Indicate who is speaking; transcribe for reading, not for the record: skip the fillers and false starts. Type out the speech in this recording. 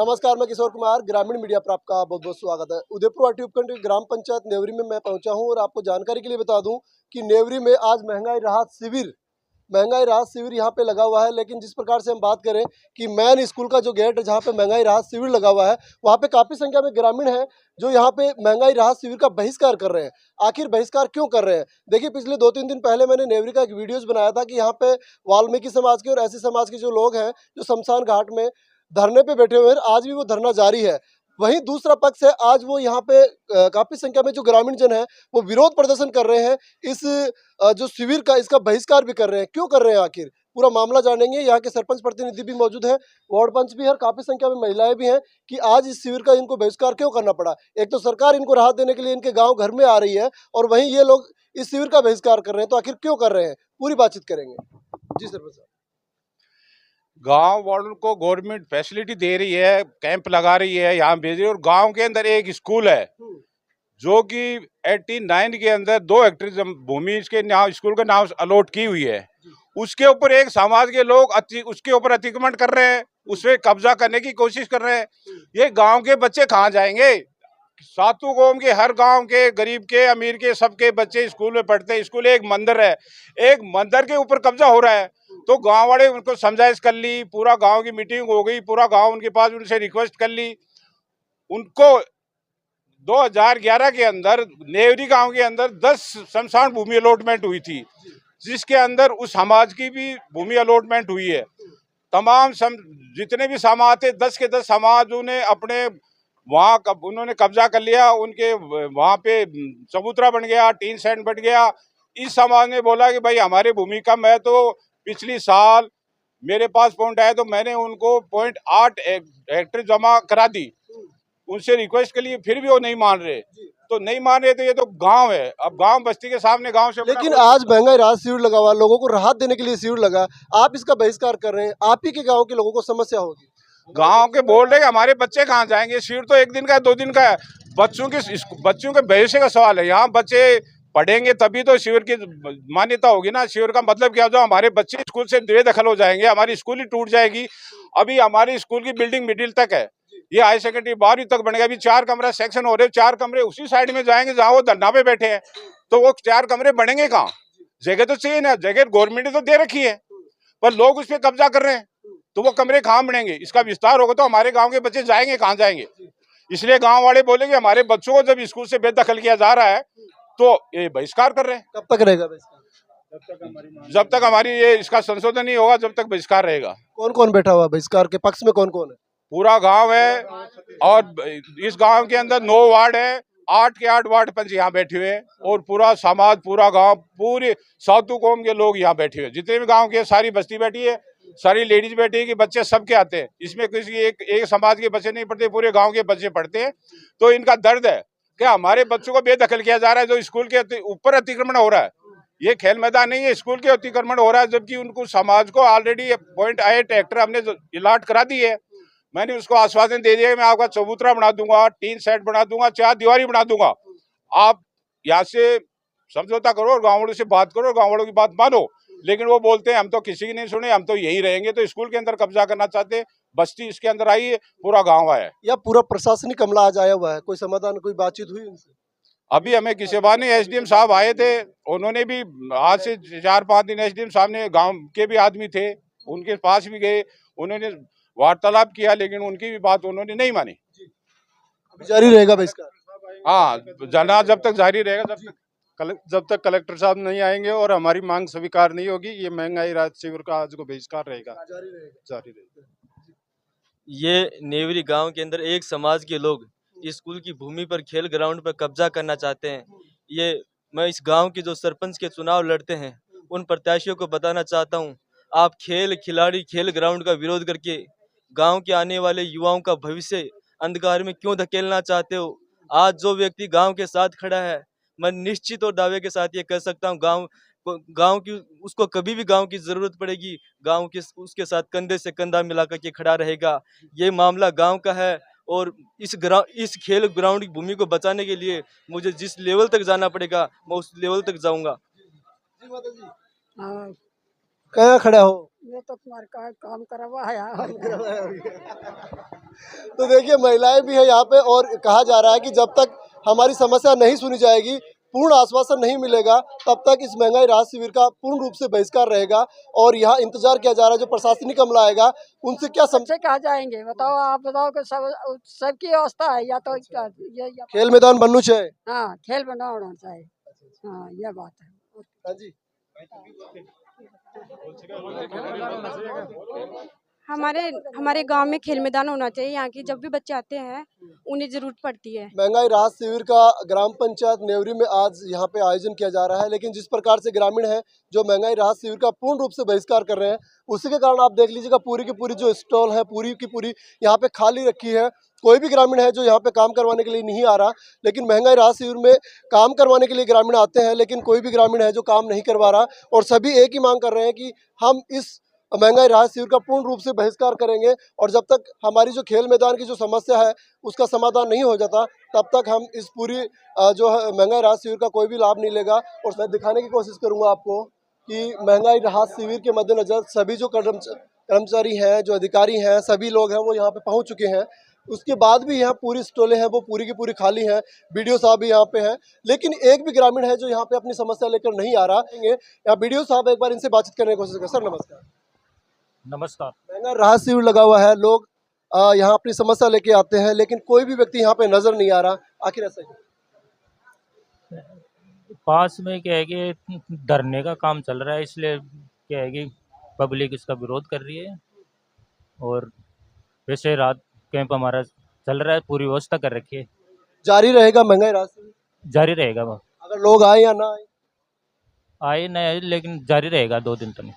Speaker 1: नमस्कार, मैं किशोर कुमार, ग्रामीण मीडिया पर आपका बहुत बहुत स्वागत है। उदयपुर आरटी उपखंड ग्राम पंचायत नेवरी में मैं पहुंचा हूं और आपको जानकारी के लिए बता दूं कि नेवरी में आज महंगाई राहत शिविर यहां पे लगा हुआ है। लेकिन जिस प्रकार से हम बात करें कि मैन स्कूल का जो गेट है जहां पे महंगाई राहत शिविर लगा हुआ है, वहां पे काफ़ी संख्या में ग्रामीण हैं जो यहाँ पे महंगाई राहत शिविर का बहिष्कार कर रहे हैं। आखिर बहिष्कार क्यों कर रहे हैं? देखिए, पिछले 2-3 दिन पहले मैंने नेवरी का एक वीडियोज़ बनाया था कि यहाँ पे वाल्मीकि समाज के और ऐसे समाज के जो लोग हैं, जो शमशान घाट में धरने पे बैठे हुए हैं, आज भी वो धरना जारी है। वहीं दूसरा पक्ष है, आज वो यहाँ पे काफ़ी संख्या में जो ग्रामीण जन हैं, वो विरोध प्रदर्शन कर रहे हैं। इस जो शिविर का इसका बहिष्कार भी कर रहे हैं। क्यों कर रहे हैं आखिर? पूरा मामला जानेंगे। यहाँ के सरपंच प्रतिनिधि भी मौजूद हैं, वार्ड पंच भी है और काफ़ी संख्या में महिलाएं भी हैं कि आज इस शिविर का इनको बहिष्कार क्यों करना पड़ा। एक तो सरकार इनको राहत देने के लिए इनके गाँव घर में आ रही है और वहीं ये लोग इस शिविर का बहिष्कार कर रहे हैं। तो आखिर क्यों कर रहे हैं? पूरी बातचीत करेंगे। जी सरपंच साहब।
Speaker 2: गांव वालों को गवर्नमेंट फैसिलिटी दे रही है, कैंप लगा रही है, यहाँ भेज रही है। और गांव के अंदर एक स्कूल है जो कि 89 के अंदर 2 हेक्टेयर भूमि इसके नाम स्कूल के नाम अलॉट की हुई है। उसके ऊपर एक समाज के लोग उसके ऊपर अतिक्रमण कर रहे हैं, उस पर कब्जा करने की कोशिश कर रहे हैं। ये गांव के बच्चे कहाँ जाएंगे? सातों गांव के, हर गांव के, गरीब के, अमीर के, सबके बच्चे स्कूल में पढ़ते हैं। स्कूल एक मंदिर है, एक मंदिर के ऊपर कब्जा हो रहा है। तो गांव वाले उनको समझाइश कर ली, पूरा गांव की मीटिंग हो गई, पूरा गांव उनके पास, उनसे रिक्वेस्ट कर ली। उनको 2011 के अंदर नेवरी गांव के अंदर 10 शमशान भूमि अलॉटमेंट हुई थी, जिसके अंदर उस समाज की भी भूमि अलॉटमेंट हुई है। तमाम जितने भी समाज थे, 10 के 10 समाज उन्हें अपने वहाँ उन्होंने कब्जा कर लिया। उनके वहाँ पे चबूतरा बन गया, टीन शेड बन गया। इस समाज ने बोला कि भाई हमारी भूमि कम है, तो पिछली साल मेरे पास पॉइंट आया तो मैंने उनको 0.8 हेक्टेयर जमा करा दी। उनसे रिक्वेस्ट के लिए फिर भी वो नहीं मान रहे। तो नहीं मान रहे, तो ये तो गांव है, अब गांव बस्ती के सामने गांव से।
Speaker 1: लेकिन आज महंगाई राहत शिविर लगा हुआ, लोगों को राहत देने के लिए शिविर लगा, आप इसका बहिष्कार कर रहे हैं। आप ही के गांव के लोगों को समस्या होगी।
Speaker 2: गांव के बोल रहे हमारे बच्चे कहाँ जाएंगे? शिविर तो 1 दिन का है, 2 दिन का है। बच्चों के भविष्य का सवाल है। यहाँ बच्चे पढ़ेंगे तभी तो शिविर की मान्यता होगी ना। शिविर का मतलब क्या? जो हमारे बच्चे स्कूल से बेदखल हो जाएंगे, हमारी स्कूल ही टूट जाएगी। अभी हमारी स्कूल की बिल्डिंग मिडिल तक है, ये हाई सेकेंडरी 12वीं तक बनेगा। अभी 4 कमरा सेक्शन हो रहे, 4 कमरे उसी साइड में जाएंगे जहाँ वो धरना पे बैठे हैं। तो वो 4 कमरे बनेंगे कहाँ? जगह तो चाहिए ना, जगह गवर्नमेंट ने तो दे रखी है, पर लोग उस पर कब्जा कर रहे हैं। तो वो कमरे कहाँ बनेंगे? इसका विस्तार होगा तो हमारे गांव के बच्चे जाएंगे कहाँ जाएंगे? इसलिए गांव वाले बोलेंगे हमारे बच्चों को जब स्कूल से बेदखल किया जा रहा है तो ये बहिष्कार कर रहे हैं।
Speaker 1: कब तक रहेगा बहिष्कार?
Speaker 2: जब तक हमारी ये इसका संशोधन नहीं होगा, जब तक बहिष्कार रहेगा।
Speaker 1: कौन कौन बैठा हुआ बहिष्कार के पक्ष में? कौन कौन है?
Speaker 2: पूरा गांव है और इस गांव के अंदर 9 वार्ड है, 8 के 8 वार्ड पंच यहाँ बैठे हुए हैं और पूरा समाज, पूरा गांव, पूरे सातों कौम के लोग यहाँ बैठे हुए। जितने भी गांव के सारी बस्ती बैठी है, सारी लेडीज बैठी है कि बच्चे सबके आते हैं। इसमें किसी एक समाज के बच्चे नहीं पढ़ते, पूरे गांव के बच्चे पढ़ते हैं। तो इनका दर्द है कि हमारे बच्चों को बेदखल किया जा रहा है, जो स्कूल के ऊपर अतिक्रमण हो रहा है। ये खेल मैदान नहीं है, स्कूल के अतिक्रमण हो रहा है, जबकि उनको समाज को ऑलरेडी 0.8 हेक्टेयर हमने अलॉट करा दी है। मैंने उसको आश्वासन दे दिया कि मैं आपका चबूतरा बना दूंगा, टीन सेट बना दूंगा, 4 दीवारी बना दूंगा। आप यहाँ से समझौता करो और गाँव वालों से बात करो, गाँव वालों की बात मानो। लेकिन वो बोलते हैं हम तो किसी की नहीं सुने, हम तो यहीं रहेंगे। तो स्कूल के अंदर कब्जा करना चाहते हैं, बस्ती इसके अंदर आई है, पूरा गाँव आया है।
Speaker 1: या पूरा प्रशासनिक अमला आज आया हुआ है? कोई समाधान, कोई बातचीत हुई उनसे?
Speaker 2: अभी हमें किसी बार नहीं, एसडीएम साहब आए थे, उन्होंने भी आज से 4-5 दिन एसडीएम साहब ने, गांव के भी आदमी थे, उनके पास भी गए, उन्होंने वार्तालाप किया, लेकिन उनकी भी बात उन्होंने नहीं मानी।
Speaker 1: जारी रहेगा बहिष्कार?
Speaker 2: हाँ, जना जब तक जारी रहेगा,
Speaker 3: जब तक कलेक्टर साहब नहीं आएंगे और हमारी मांग स्वीकार नहीं होगी, ये महंगाई राहत शिविर का आज को बहिष्कार रहेगा, जारी रहेगा।
Speaker 4: ये नेवरी गांव के अंदर एक समाज के लोग स्कूल की भूमि पर, खेल ग्राउंड पर कब्जा करना चाहते हैं। ये मैं इस गांव के जो सरपंच के चुनाव लड़ते हैं उन प्रत्याशियों को बताना चाहता हूं, आप खेल ग्राउंड का विरोध करके गांव के आने वाले युवाओं का भविष्य अंधकार में क्यों धकेलना चाहते हो? आज जो व्यक्ति गांव के साथ खड़ा है, मैं निश्चित और दावे के साथ ये कह सकता हूँ, गांव की उसको कभी भी गांव की जरूरत पड़ेगी, गांव के उसके साथ कंधे से कंधा मिलाकर के खड़ा रहेगा। ये मामला गांव का है और इस खेल ग्राउंड की भूमि को बचाने के लिए मुझे जिस लेवल तक जाना पड़ेगा मैं उस लेवल तक जाऊंगा।
Speaker 5: हाँ,
Speaker 1: कहाँ खड़ा हो?
Speaker 5: ये तो तुम्हारे काम करा हुआ है यार।
Speaker 1: तो देखिए महिलाएं भी है यहाँ पे और कहा जा रहा है कि जब तक हमारी समस्या नहीं सुनी जाएगी, पूर्ण आश्वासन नहीं मिलेगा, तब तक इस महंगाई राहत शिविर का पूर्ण रूप से बहिष्कार रहेगा। और यहाँ इंतजार किया जा रहा है जो प्रशासनिक अमला आएगा उनसे क्या
Speaker 5: सबसे कहा जाएंगे, बताओ आप बताओ कि सबकी अवस्था है या तो या
Speaker 1: खेल मैदान बनना चाहिए।
Speaker 5: हाँ खेल बना होना चाहिए। हाँ यह बात है।
Speaker 1: हाँ जी,
Speaker 6: हमारे हमारे गांव में खेल मैदान होना चाहिए। यहाँ की जब भी बच्चे आते हैं उन्हें जरूरत पड़ती है।
Speaker 1: महंगाई राहत शिविर का ग्राम पंचायत नेवरी में आज यहाँ पे आयोजन किया जा रहा है, लेकिन जिस प्रकार से ग्रामीण है जो महंगाई राहत शिविर का पूर्ण रूप से बहिष्कार कर रहे हैं, उसी के कारण आप देख लीजिएगा पूरी की पूरी जो स्टॉल है पूरी की पूरी यहाँ पे खाली रखी है। कोई भी ग्रामीण है जो यहाँ पे काम करवाने के लिए नहीं आ रहा, लेकिन महंगाई राहत शिविर में काम करवाने के लिए ग्रामीण आते हैं, लेकिन कोई भी ग्रामीण है जो काम नहीं करवा रहा। और सभी एक ही मांग कर रहे हैं कि हम इस महंगाई राहत शिविर का पूर्ण रूप से बहिष्कार करेंगे और जब तक हमारी जो खेल मैदान की जो समस्या है उसका समाधान नहीं हो जाता, तब तक हम इस पूरी जो है महंगाई राहत शिविर का कोई भी लाभ नहीं लेगा। और मैं दिखाने की कोशिश करूंगा आपको कि महंगाई राहत शिविर के मद्देनजर सभी जो कर्मचारी हैं, जो अधिकारी हैं, सभी लोग हैं वो यहाँ पे पहुँच चुके हैं। उसके बाद भी यहाँ पूरी स्टॉलें हैं वो पूरी की पूरी खाली हैं। बीडीओ साहब भी यहाँ पे हैं, लेकिन एक भी ग्रामीण है जो यहाँ पे अपनी समस्या लेकर नहीं आ रहा है। यहाँ बीडीओ साहब एक बार इनसे बातचीत करने की कोशिश करें। सर नमस्कार।
Speaker 7: नमस्कार।
Speaker 1: महंगाई राहत शिविर लगा हुआ है, लोग यहाँ अपनी समस्या लेके आते हैं, लेकिन कोई भी व्यक्ति यहाँ पे नजर नहीं आ रहा, आखिर ऐसा क्यों?
Speaker 7: पास में क्या है कि धरने का काम चल रहा है, इसलिए क्या है कि पब्लिक इसका विरोध कर रही है। और वैसे रात कैंप हमारा चल रहा है, पूरी व्यवस्था कर रखी है।
Speaker 1: जारी रहेगा महंगाई राहत शिविर?
Speaker 7: जारी रहेगा, वो
Speaker 1: अगर लोग आए या ना आए?
Speaker 7: आए नहीं आए लेकिन जारी रहेगा 2 दिन तक।